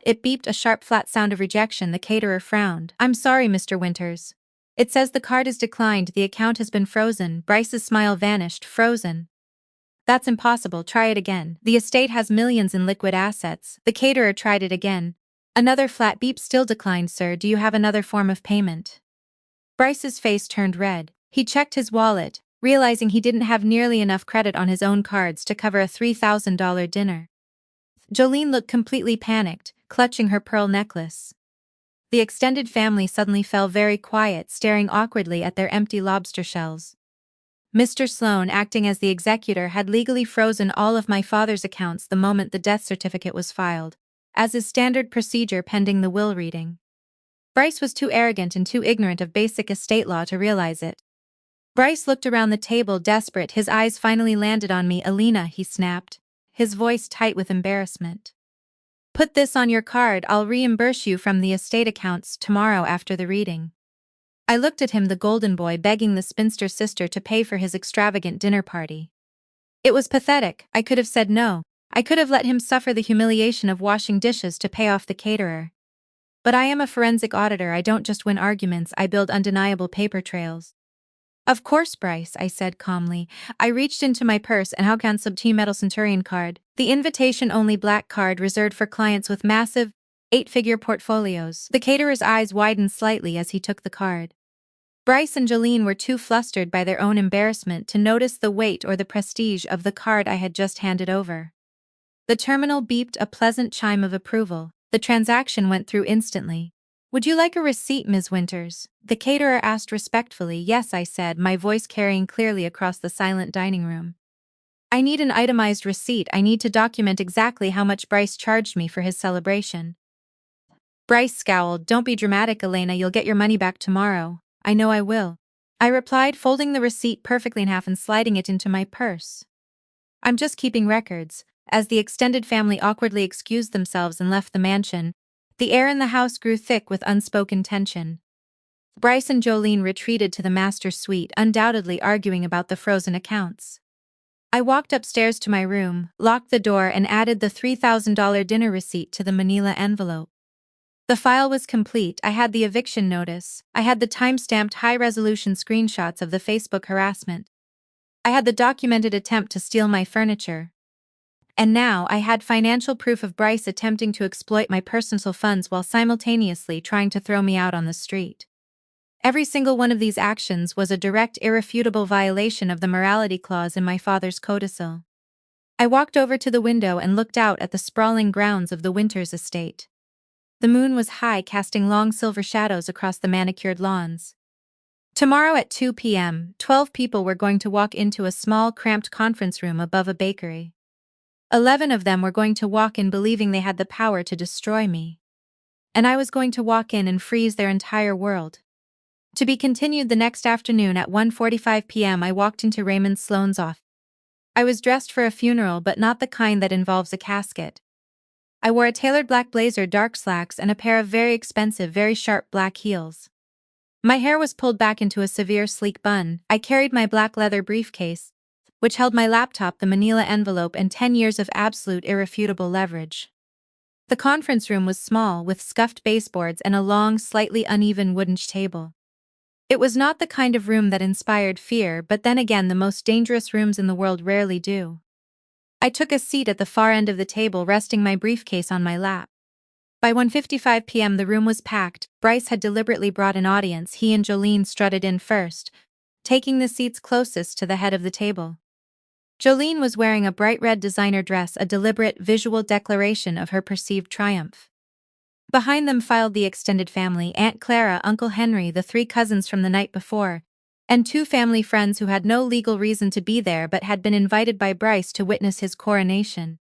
It beeped, a sharp, flat sound of rejection. The caterer frowned. "I'm sorry, Mr. Winters. It says the card is declined. The account has been frozen." Bryce's smile vanished. "Frozen? That's impossible. Try it again. The estate has millions in liquid assets." The caterer tried it again. Another flat beep. "Still declined, sir. Do you have another form of payment?" Bryce's face turned red. He checked his wallet, realizing he didn't have nearly enough credit on his own cards to cover a $3,000 dinner. Jolene looked completely panicked, clutching her pearl necklace. The extended family suddenly fell very quiet, staring awkwardly at their empty lobster shells. Mr. Sloan, acting as the executor, had legally frozen all of my father's accounts the moment the death certificate was filed, as is standard procedure pending the will reading. Bryce was too arrogant and too ignorant of basic estate law to realize it. Bryce looked around the table, desperate. His eyes finally landed on me. "Alina," he snapped, his voice tight with embarrassment. "Put this on your card. I'll reimburse you from the estate accounts tomorrow after the reading." I looked at him, the golden boy begging the spinster sister to pay for his extravagant dinner party. It was pathetic. I could have said no. I could have let him suffer the humiliation of washing dishes to pay off the caterer. But I am a forensic auditor. I don't just win arguments, I build undeniable paper trails. "Of course, Bryce," I said calmly. I reached into my purse and How Can Sub-T Metal Centurion card, the invitation-only black card reserved for clients with massive, 8-figure portfolios. The caterer's eyes widened slightly as he took the card. Bryce and Jolene were too flustered by their own embarrassment to notice the weight or the prestige of the card I had just handed over. The terminal beeped, a pleasant chime of approval. The transaction went through instantly. "Would you like a receipt, Ms. Winters?" the caterer asked respectfully. "Yes," I said, my voice carrying clearly across the silent dining room. "I need an itemized receipt. I need to document exactly how much Bryce charged me for his celebration." Bryce scowled. "Don't be dramatic, Elena. You'll get your money back tomorrow." "I know I will," I replied, folding the receipt perfectly in half and sliding it into my purse. "I'm just keeping records." As the extended family awkwardly excused themselves and left the mansion, the air in the house grew thick with unspoken tension. Bryce and Jolene retreated to the master's suite, undoubtedly arguing about the frozen accounts. I walked upstairs to my room, locked the door, and added the $3,000 dinner receipt to the manila envelope. The file was complete. I had the eviction notice. I had the time-stamped high-resolution screenshots of the Facebook harassment. I had the documented attempt to steal my furniture. And now I had financial proof of Bryce attempting to exploit my personal funds while simultaneously trying to throw me out on the street. Every single one of these actions was a direct, irrefutable violation of the morality clause in my father's codicil. I walked over to the window and looked out at the sprawling grounds of the Winters estate. The moon was high, casting long silver shadows across the manicured lawns. Tomorrow at 2 p.m., 12 people were going to walk into a small, cramped conference room above a bakery. 11 of them were going to walk in believing they had the power to destroy me. And I was going to walk in and freeze their entire world. To be continued the next afternoon at 1:45 p.m. I walked into Raymond Sloan's office. I was dressed for a funeral, but not the kind that involves a casket. I wore a tailored black blazer, dark slacks, and a pair of very expensive, very sharp black heels. My hair was pulled back into a severe sleek bun. I carried my black leather briefcase, which held my laptop, the manila envelope, and 10 years of absolute irrefutable leverage. The conference room was small, with scuffed baseboards and a long, slightly uneven wooden table. It was not the kind of room that inspired fear, but then again, the most dangerous rooms in the world rarely do. I took a seat at the far end of the table, resting my briefcase on my lap. By 1:55 p.m. the room was packed. Bryce had deliberately brought an audience. He and Jolene strutted in first, taking the seats closest to the head of the table. Jolene was wearing a bright red designer dress, a deliberate visual declaration of her perceived triumph. Behind them filed the extended family: Aunt Clara, Uncle Henry, the 3 cousins from the night before, and 2 family friends who had no legal reason to be there but had been invited by Bryce to witness his coronation.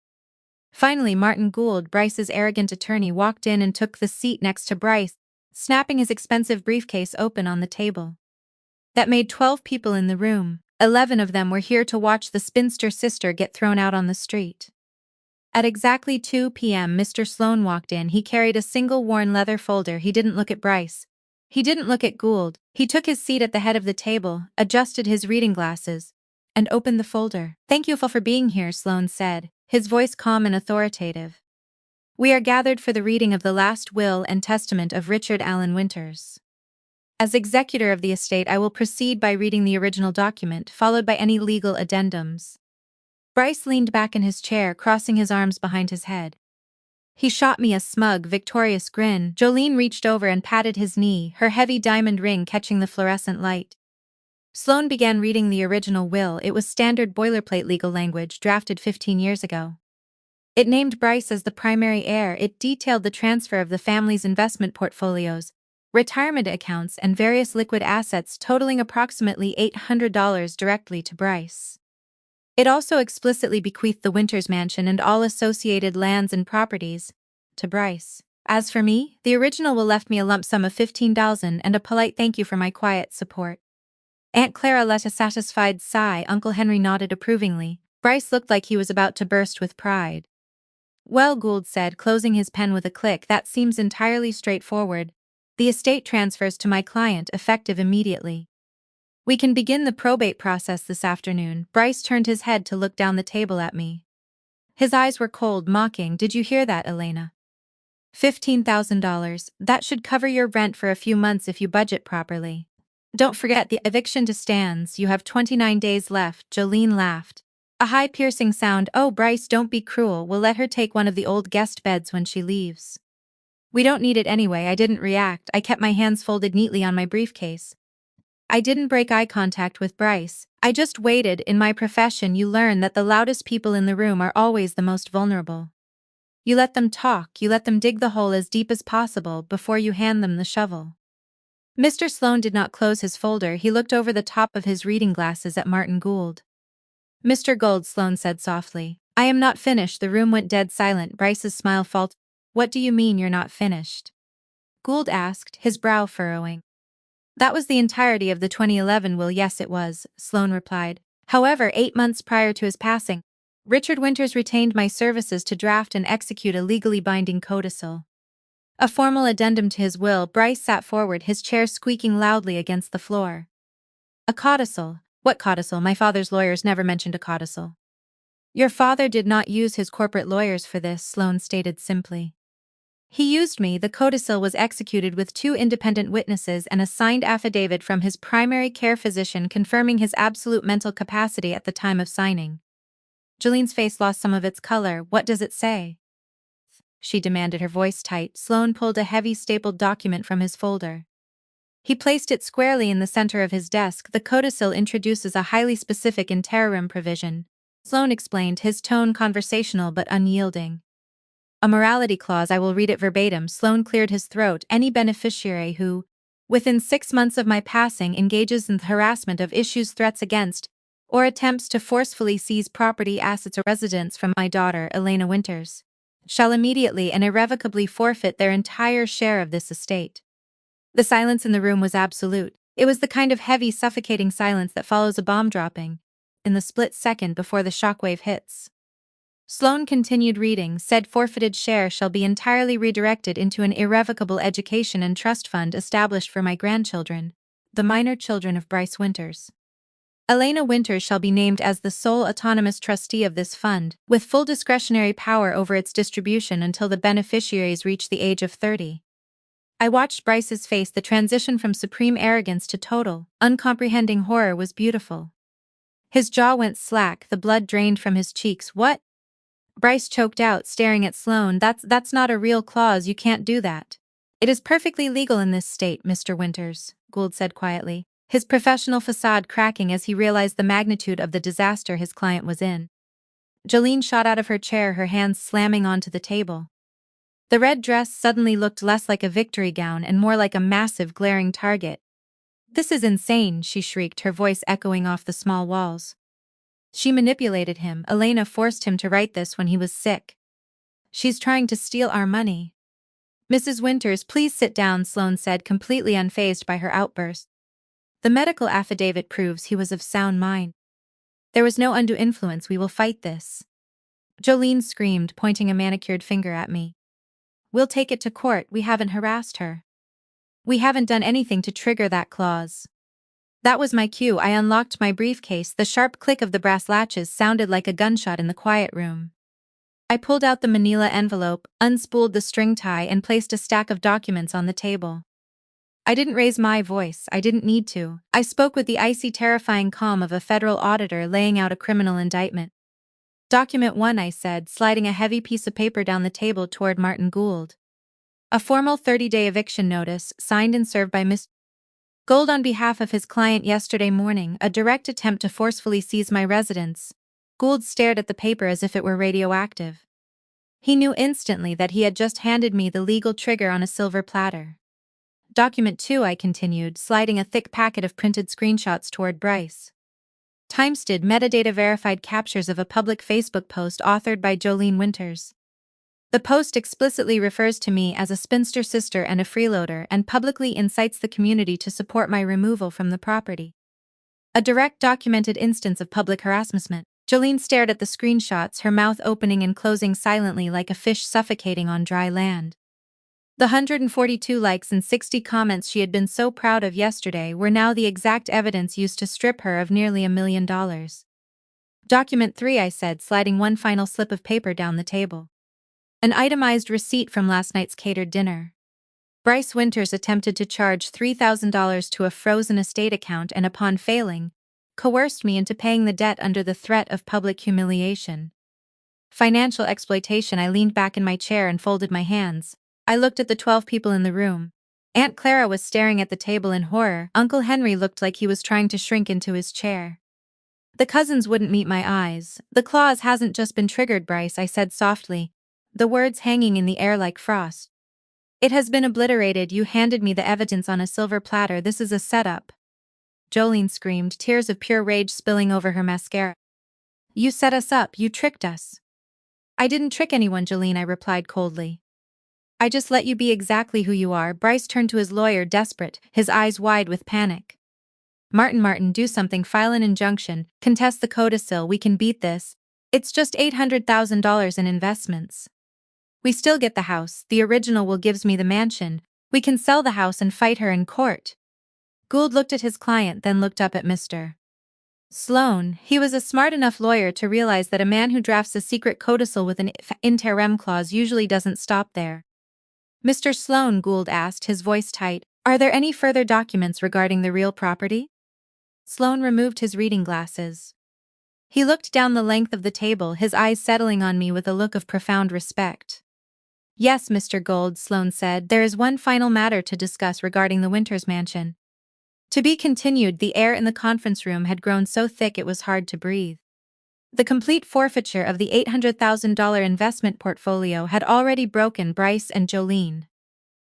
Finally, Martin Gould, Bryce's arrogant attorney, walked in and took the seat next to Bryce, snapping his expensive briefcase open on the table. That made 12 people in the room. 11 of them were here to watch the spinster sister get thrown out on the street. At exactly 2 p.m., Mr. Sloan walked in. He carried a single worn leather folder. He didn't look at Bryce. He didn't look at Gould. He took his seat at the head of the table, adjusted his reading glasses, and opened the folder. "Thank you for being here," Sloan said, his voice calm and authoritative. "We are gathered for the reading of the last will and testament of Richard Allen Winters. As executor of the estate, I will proceed by reading the original document, followed by any legal addendums." Bryce leaned back in his chair, crossing his arms behind his head. He shot me a smug, victorious grin. Jolene reached over and patted his knee, her heavy diamond ring catching the fluorescent light. Sloan began reading the original will. It was standard boilerplate legal language drafted 15 years ago. It named Bryce as the primary heir. It detailed the transfer of the family's investment portfolios, retirement accounts, and various liquid assets totaling approximately $800 directly to Bryce. It also explicitly bequeathed the Winters mansion and all associated lands and properties to Bryce. As for me, the original will left me a lump sum of $15,000 and a polite thank you for my quiet support. Aunt Clara let a satisfied sigh. Uncle Henry nodded approvingly. Bryce looked like he was about to burst with pride. "Well," Gould said, closing his pen with a click, "that seems entirely straightforward. The estate transfers to my client, effective immediately. We can begin the probate process this afternoon." Bryce turned his head to look down the table at me. His eyes were cold, mocking. "Did you hear that, Elena? $15,000. That should cover your rent for a few months if you budget properly. Don't forget the eviction to stands. You have 29 days left." Jolene laughed. A high piercing sound. "Oh, Bryce, don't be cruel. We'll let her take one of the old guest beds when she leaves. We don't need it anyway." I didn't react. I kept my hands folded neatly on my briefcase. I didn't break eye contact with Bryce. I just waited. In my profession, you learn that the loudest people in the room are always the most vulnerable. You let them talk, you let them dig the hole as deep as possible before you hand them the shovel. Mr. Sloan did not close his folder. He looked over the top of his reading glasses at Martin Gould. "Mr. Gould," Sloan said softly, "I am not finished." The room went dead silent. Bryce's smile faltered. "What do you mean you're not finished?" Gould asked, his brow furrowing. "That was the entirety of the 2011 will." "Yes, it was," Sloan replied. "However, 8 months prior to his passing, Richard Winters retained my services to draft and execute a legally binding codicil. A formal addendum to his will." Bryce sat forward, his chair squeaking loudly against the floor. "A codicil? What codicil? My father's lawyers never mentioned a codicil." "Your father did not use his corporate lawyers for this," Sloan stated simply. "He used me." The codicil was executed with 2 independent witnesses and a signed affidavit from his primary care physician confirming his absolute mental capacity at the time of signing. Jolene's face lost some of its color. "What does it say?" she demanded, her voice tight. Sloan pulled a heavy stapled document from his folder. He placed it squarely in the center of his desk. "The codicil introduces a highly specific interim provision," Sloan explained, his tone conversational but unyielding. "A morality clause. I will read it verbatim." Sloan cleared his throat. "Any beneficiary who, within 6 months of my passing, engages in the harassment of, issues threats against, or attempts to forcefully seize property, assets, or residence from my daughter, Elena Winters, shall immediately and irrevocably forfeit their entire share of this estate." The silence in the room was absolute. It was the kind of heavy, suffocating silence that follows a bomb dropping, in the split second before the shockwave hits. Sloan continued reading. "Said forfeited share shall be entirely redirected into an irrevocable education and trust fund established for my grandchildren, the minor children of Bryce Winters. Elena Winters shall be named as the sole autonomous trustee of this fund, with full discretionary power over its distribution until the beneficiaries reach the age of 30. I watched Bryce's face. The transition from supreme arrogance to total, uncomprehending horror was beautiful. His jaw went slack, the blood drained from his cheeks. "What?" Bryce choked out, staring at Sloan. That's not a real clause. You can't do that." "It is perfectly legal in this state, Mr. Winters," Gould said quietly, his professional facade cracking as he realized the magnitude of the disaster his client was in. Jolene shot out of her chair, her hands slamming onto the table. The red dress suddenly looked less like a victory gown and more like a massive, glaring target. "This is insane," she shrieked, her voice echoing off the small walls. "She manipulated him. Elena forced him to write this when he was sick. She's trying to steal our money." "Mrs. Winters, please sit down," Sloan said, completely unfazed by her outburst. "The medical affidavit proves he was of sound mind. There was no undue influence. We will fight this." Jolene screamed, pointing a manicured finger at me. We'll take it to court, we haven't harassed her. We haven't done anything to trigger that clause. That was my cue. I unlocked my briefcase. The sharp click of the brass latches sounded like a gunshot in the quiet room. I pulled out the manila envelope, unspooled the string tie, and placed a stack of documents on the table. I didn't raise my voice, I didn't need to. I spoke with the icy, terrifying calm of a federal auditor laying out a criminal indictment. Document 1, I said, sliding a heavy piece of paper down the table toward Martin Gould. A formal 30-day eviction notice, signed and served by Mr. Gould on behalf of his client yesterday morning, a direct attempt to forcefully seize my residence. Gould stared at the paper as if it were radioactive. He knew instantly that he had just handed me the legal trigger on a silver platter. Document 2, I continued, sliding a thick packet of printed screenshots toward Bryce. Timestamp metadata verified captures of a public Facebook post authored by Jolene Winters. The post explicitly refers to me as a spinster sister and a freeloader and publicly incites the community to support my removal from the property. A direct documented instance of public harassment. Jolene stared at the screenshots, her mouth opening and closing silently like a fish suffocating on dry land. The 142 likes and 60 comments she had been so proud of yesterday were now the exact evidence used to strip her of nearly $1 million. Document 3, I said, sliding one final slip of paper down the table. An itemized receipt from last night's catered dinner. Bryce Winters attempted to charge $3,000 to a frozen estate account and, upon failing, coerced me into paying the debt under the threat of public humiliation. Financial exploitation. I leaned back in my chair and folded my hands. I looked at the 12 people in the room. Aunt Clara was staring at the table in horror. Uncle Henry looked like he was trying to shrink into his chair. The cousins wouldn't meet my eyes. The clause hasn't just been triggered, Bryce, I said softly, the words hanging in the air like frost. It has been obliterated. You handed me the evidence on a silver platter. This is a setup. Jolene screamed, tears of pure rage spilling over her mascara. You set us up, you tricked us. I didn't trick anyone, Jolene, I replied coldly. I just let you be exactly who you are. Bryce turned to his lawyer, desperate, his eyes wide with panic. Martin, do something, file an injunction, contest the codicil, we can beat this. It's just $800,000 in investments. We still get the house, the original will gives me the mansion, we can sell the house and fight her in court. Gould looked at his client, then looked up at Mr. Sloan. He was a smart enough lawyer to realize that a man who drafts a secret codicil with an interim clause usually doesn't stop there. Mr. Sloan, Gould asked, his voice tight, are there any further documents regarding the real property? Sloan removed his reading glasses. He looked down the length of the table, his eyes settling on me with a look of profound respect. Yes, Mr. Gould, Sloan said, there is one final matter to discuss regarding the Winters mansion. To be continued. The air in the conference room had grown so thick it was hard to breathe. The complete forfeiture of the $800,000 investment portfolio had already broken Bryce and Jolene.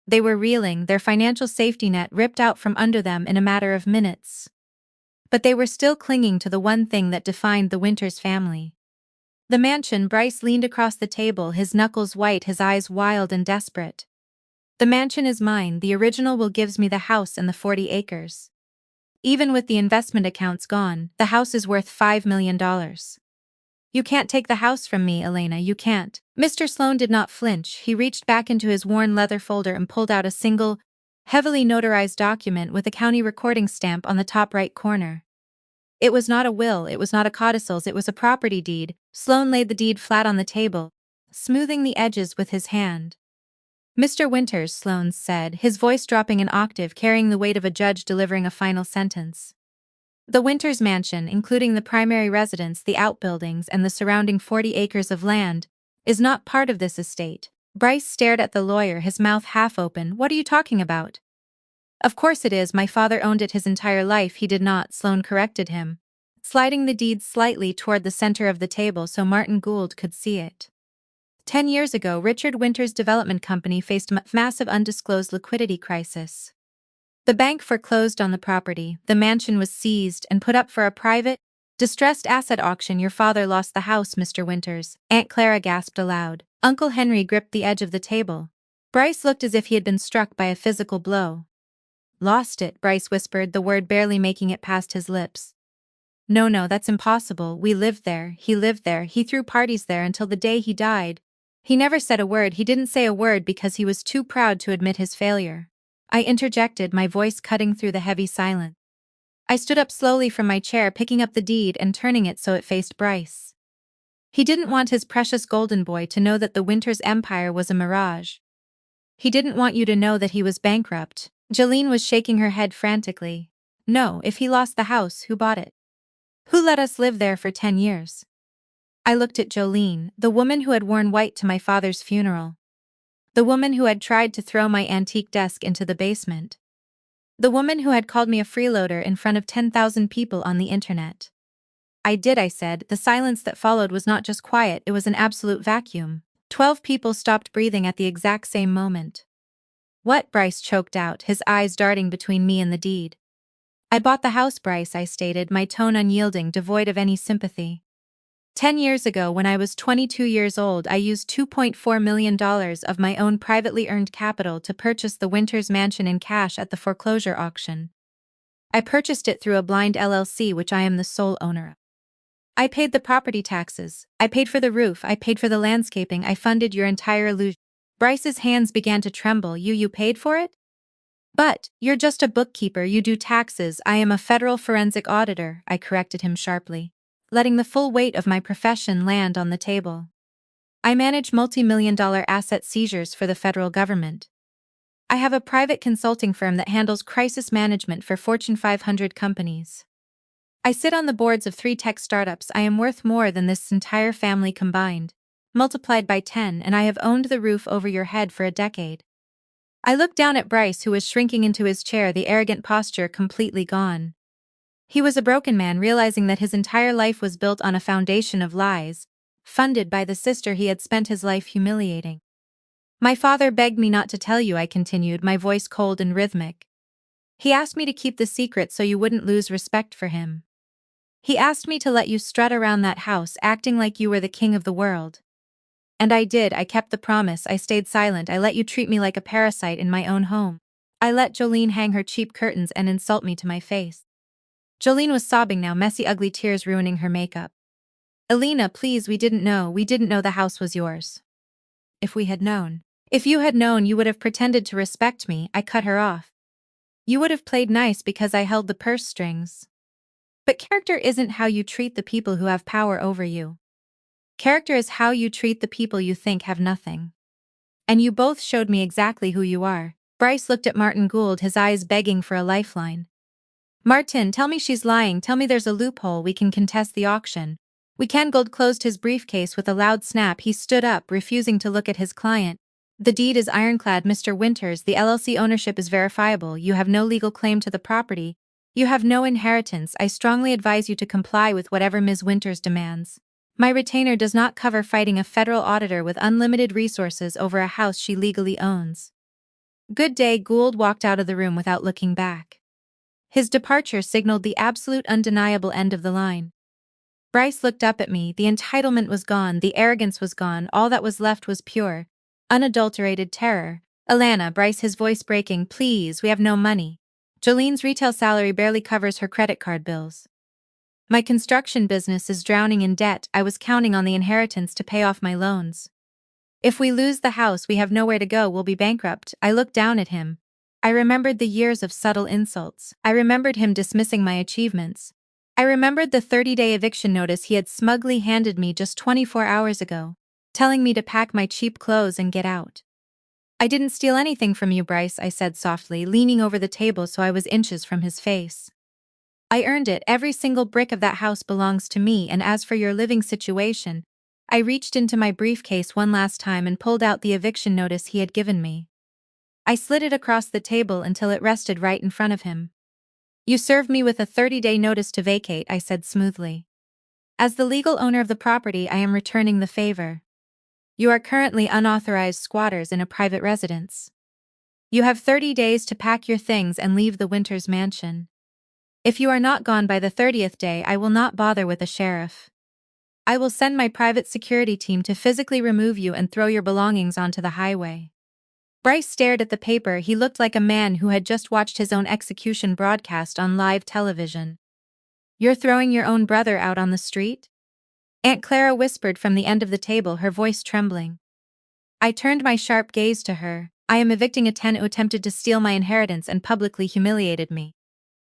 They were reeling, their financial safety net ripped out from under them in a matter of minutes. But they were still clinging to the one thing that defined the Winters family. The mansion. Bryce leaned across the table, his knuckles white, his eyes wild and desperate. The mansion is mine, the original will gives me the house and the 40 acres. Even with the investment accounts gone, the house is worth $5 million. You can't take the house from me, Elena, you can't. Mr. Sloan did not flinch. He reached back into his worn leather folder and pulled out a single, heavily notarized document with a county recording stamp on the top right corner. It was not a will, it was not a codicil, it was a property deed. Sloan laid the deed flat on the table, smoothing the edges with his hand. Mr. Winters, Sloan said, his voice dropping an octave, carrying the weight of a judge delivering a final sentence. The Winters mansion, including the primary residence, the outbuildings, and the surrounding 40 acres of land, is not part of this estate. Bryce stared at the lawyer, his mouth half open. What are you talking about? Of course it is, my father owned it his entire life. He did not, Sloan corrected him, sliding the deed slightly toward the center of the table so Martin Gould could see it. 10 years ago, Richard Winters' development company faced a massive undisclosed liquidity crisis. The bank foreclosed on the property, the mansion was seized and put up for a private, distressed asset auction. Your father lost the house, Mr. Winters, Aunt Clara gasped aloud. Uncle Henry gripped the edge of the table. Bryce looked as if he had been struck by a physical blow. Lost it, Bryce whispered, the word barely making it past his lips. No, that's impossible. We lived there, he lived there, he threw parties there until the day he died. He never said a word, he didn't say a word because he was too proud to admit his failure. I interjected, my voice cutting through the heavy silence. I stood up slowly from my chair, picking up the deed and turning it so it faced Bryce. He didn't want his precious golden boy to know that the Winters empire was a mirage. He didn't want you to know that he was bankrupt. Jolene was shaking her head frantically. No, if he lost the house, who bought it? Who let us live there for 10 years? I looked at Jolene, the woman who had worn white to my father's funeral. The woman who had tried to throw my antique desk into the basement. The woman who had called me a freeloader in front of 10,000 people on the internet. I did, I said. The silence that followed was not just quiet, it was an absolute vacuum. 12 people stopped breathing at the exact same moment. What? Bryce choked out, his eyes darting between me and the deed. I bought the house, Bryce, I stated, my tone unyielding, devoid of any sympathy. 10 years ago, when I was 22 years old, I used $2.4 million of my own privately earned capital to purchase the Winters mansion in cash at the foreclosure auction. I purchased it through a blind LLC which I am the sole owner of. I paid the property taxes, I paid for the roof, I paid for the landscaping, I funded your entire illusion. Bryce's hands began to tremble. You paid for it? But, you're just a bookkeeper, you do taxes. I am a federal forensic auditor, I corrected him sharply, letting the full weight of my profession land on the table. I manage multi-million-dollar asset seizures for the federal government. I have a private consulting firm that handles crisis management for Fortune 500 companies. I sit on the boards of 3 tech startups. I am worth more than this entire family combined, multiplied by 10, and I have owned the roof over your head for a decade. I looked down at Bryce, who was shrinking into his chair, the arrogant posture completely gone. He was a broken man, realizing that his entire life was built on a foundation of lies, funded by the sister he had spent his life humiliating. My father begged me not to tell you, I continued, my voice cold and rhythmic. He asked me to keep the secret so you wouldn't lose respect for him. He asked me to let you strut around that house acting like you were the king of the world. And I did. I kept the promise. I stayed silent. I let you treat me like a parasite in my own home. I let Jolene hang her cheap curtains and insult me to my face. Jolene was sobbing now, messy ugly tears ruining her makeup. Elena, please, we didn't know the house was yours. If we had known. If you had known, you would have pretended to respect me. I cut her off. You would have played nice because I held the purse strings. But character isn't how you treat the people who have power over you. Character is how you treat the people you think have nothing. And you both showed me exactly who you are. Bryce looked at Martin Gould, his eyes begging for a lifeline. Martin, tell me she's lying. Tell me there's a loophole we can contest the auction. We can. Gould closed his briefcase with a loud snap. He stood up, refusing to look at his client. The deed is ironclad, Mr. Winters. The LLC ownership is verifiable. You have no legal claim to the property. You have no inheritance. I strongly advise you to comply with whatever Ms. Winters demands. My retainer does not cover fighting a federal auditor with unlimited resources over a house she legally owns. Good day. Gould walked out of the room without looking back. His departure signaled the absolute undeniable end of the line. Bryce looked up at me. The entitlement was gone, the arrogance was gone, all that was left was pure, unadulterated terror. Alana, Bryce, his voice breaking, please, we have no money. Jolene's retail salary barely covers her credit card bills. My construction business is drowning in debt. I was counting on the inheritance to pay off my loans. If we lose the house, we have nowhere to go, we'll be bankrupt. I looked down at him. I remembered the years of subtle insults. I remembered him dismissing my achievements. I remembered the 30-day eviction notice he had smugly handed me just 24 hours ago, telling me to pack my cheap clothes and get out. I didn't steal anything from you, Bryce, I said softly, leaning over the table so I was inches from his face. I earned it. Every single brick of that house belongs to me, and as for your living situation, I reached into my briefcase one last time and pulled out the eviction notice he had given me. I slid it across the table until it rested right in front of him. You served me with a 30-day notice to vacate, I said smoothly. As the legal owner of the property, I am returning the favor. You are currently unauthorized squatters in a private residence. You have 30 days to pack your things and leave the Winters mansion. If you are not gone by the 30th day, I will not bother with a sheriff. I will send my private security team to physically remove you and throw your belongings onto the highway. Bryce stared at the paper. He looked like a man who had just watched his own execution broadcast on live television. You're throwing your own brother out on the street? Aunt Clara whispered from the end of the table, her voice trembling. I turned my sharp gaze to her. I am evicting a tenant who attempted to steal my inheritance and publicly humiliated me.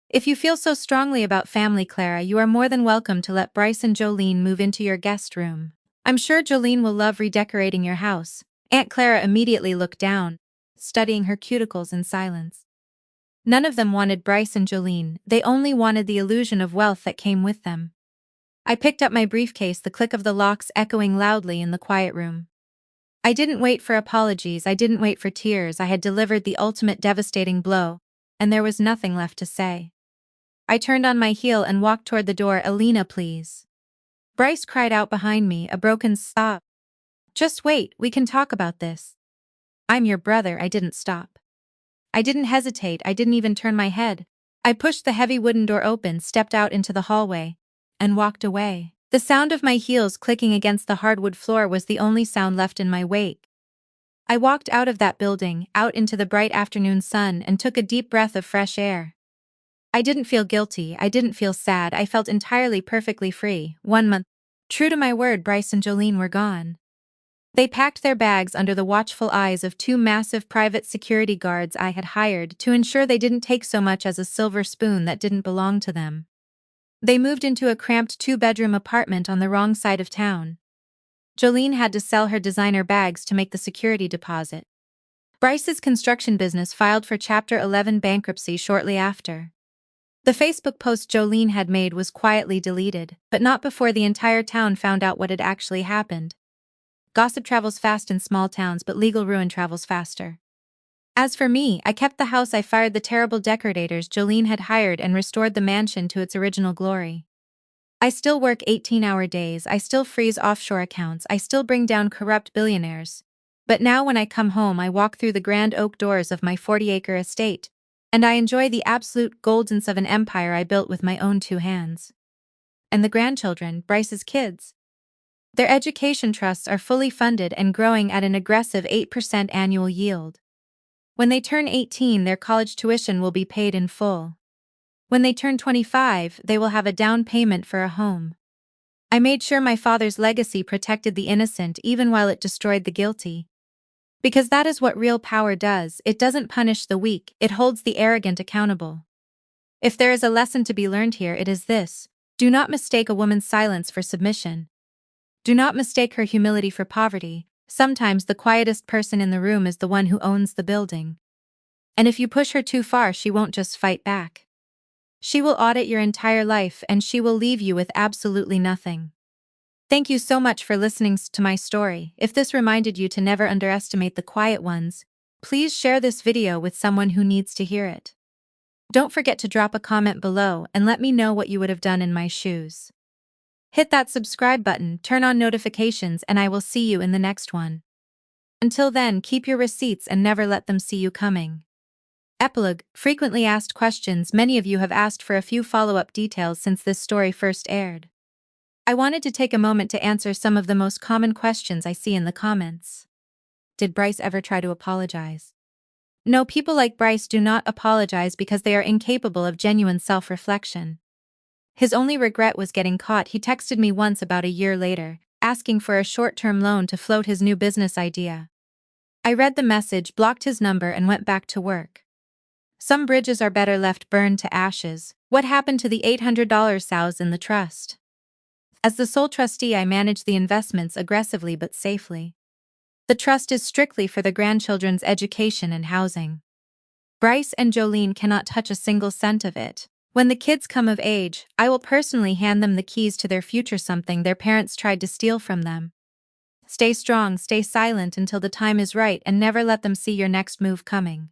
If you feel so strongly about family, Clara, you are more than welcome to let Bryce and Jolene move into your guest room. I'm sure Jolene will love redecorating your house. Aunt Clara immediately looked down, studying her cuticles in silence. None of them wanted Bryce and Jolene, they only wanted the illusion of wealth that came with them. I picked up my briefcase, the click of the locks echoing loudly in the quiet room. I didn't wait for apologies, I didn't wait for tears, I had delivered the ultimate devastating blow, and there was nothing left to say. I turned on my heel and walked toward the door. Elena, please. Bryce cried out behind me, a broken sob. Just wait, we can talk about this. I'm your brother. I didn't stop. I didn't hesitate, I didn't even turn my head. I pushed the heavy wooden door open, stepped out into the hallway, and walked away. The sound of my heels clicking against the hardwood floor was the only sound left in my wake. I walked out of that building, out into the bright afternoon sun, and took a deep breath of fresh air. I didn't feel guilty, I didn't feel sad, I felt entirely perfectly free. 1 month. True to my word, Bryce and Jolene were gone. They packed their bags under the watchful eyes of 2 massive private security guards I had hired to ensure they didn't take so much as a silver spoon that didn't belong to them. They moved into a cramped 2-bedroom apartment on the wrong side of town. Jolene had to sell her designer bags to make the security deposit. Bryce's construction business filed for Chapter 11 bankruptcy shortly after. The Facebook post Jolene had made was quietly deleted, but not before the entire town found out what had actually happened. Gossip travels fast in small towns, but legal ruin travels faster. As for me, I kept the house, I fired the terrible decorators Jolene had hired and restored the mansion to its original glory. I still work 18-hour days, I still freeze offshore accounts, I still bring down corrupt billionaires. But now when I come home, I walk through the grand oak doors of my 40-acre estate, and I enjoy the absolute goldenness of an empire I built with my own 2 hands. And the grandchildren, Bryce's kids. Their education trusts are fully funded and growing at an aggressive 8% annual yield. When they turn 18, their college tuition will be paid in full. When they turn 25, they will have a down payment for a home. I made sure my father's legacy protected the innocent even while it destroyed the guilty. Because that is what real power does, it doesn't punish the weak, it holds the arrogant accountable. If there is a lesson to be learned here, it is this: do not mistake a woman's silence for submission. Do not mistake her humility for poverty. Sometimes the quietest person in the room is the one who owns the building. And if you push her too far, she won't just fight back. She will audit your entire life and she will leave you with absolutely nothing. Thank you so much for listening to my story. If this reminded you to never underestimate the quiet ones, please share this video with someone who needs to hear it. Don't forget to drop a comment below and let me know what you would have done in my shoes. Hit that subscribe button, turn on notifications, and I will see you in the next one. Until then, keep your receipts and never let them see you coming. Epilogue. Frequently asked questions. Many of you have asked for a few follow-up details since this story first aired. I wanted to take a moment to answer some of the most common questions I see in the comments. Did Bryce ever try to apologize? No, people like Bryce do not apologize because they are incapable of genuine self-reflection. His only regret was getting caught. He texted me once about a year later, asking for a short-term loan to float his new business idea. I read the message, blocked his number, and went back to work. Some bridges are better left burned to ashes. What happened to the $800 sows in the trust? As the sole trustee, I manage the investments aggressively but safely. The trust is strictly for the grandchildren's education and housing. Bryce and Jolene cannot touch a single cent of it. When the kids come of age, I will personally hand them the keys to their future, something their parents tried to steal from them. Stay strong, stay silent until the time is right, and never let them see your next move coming.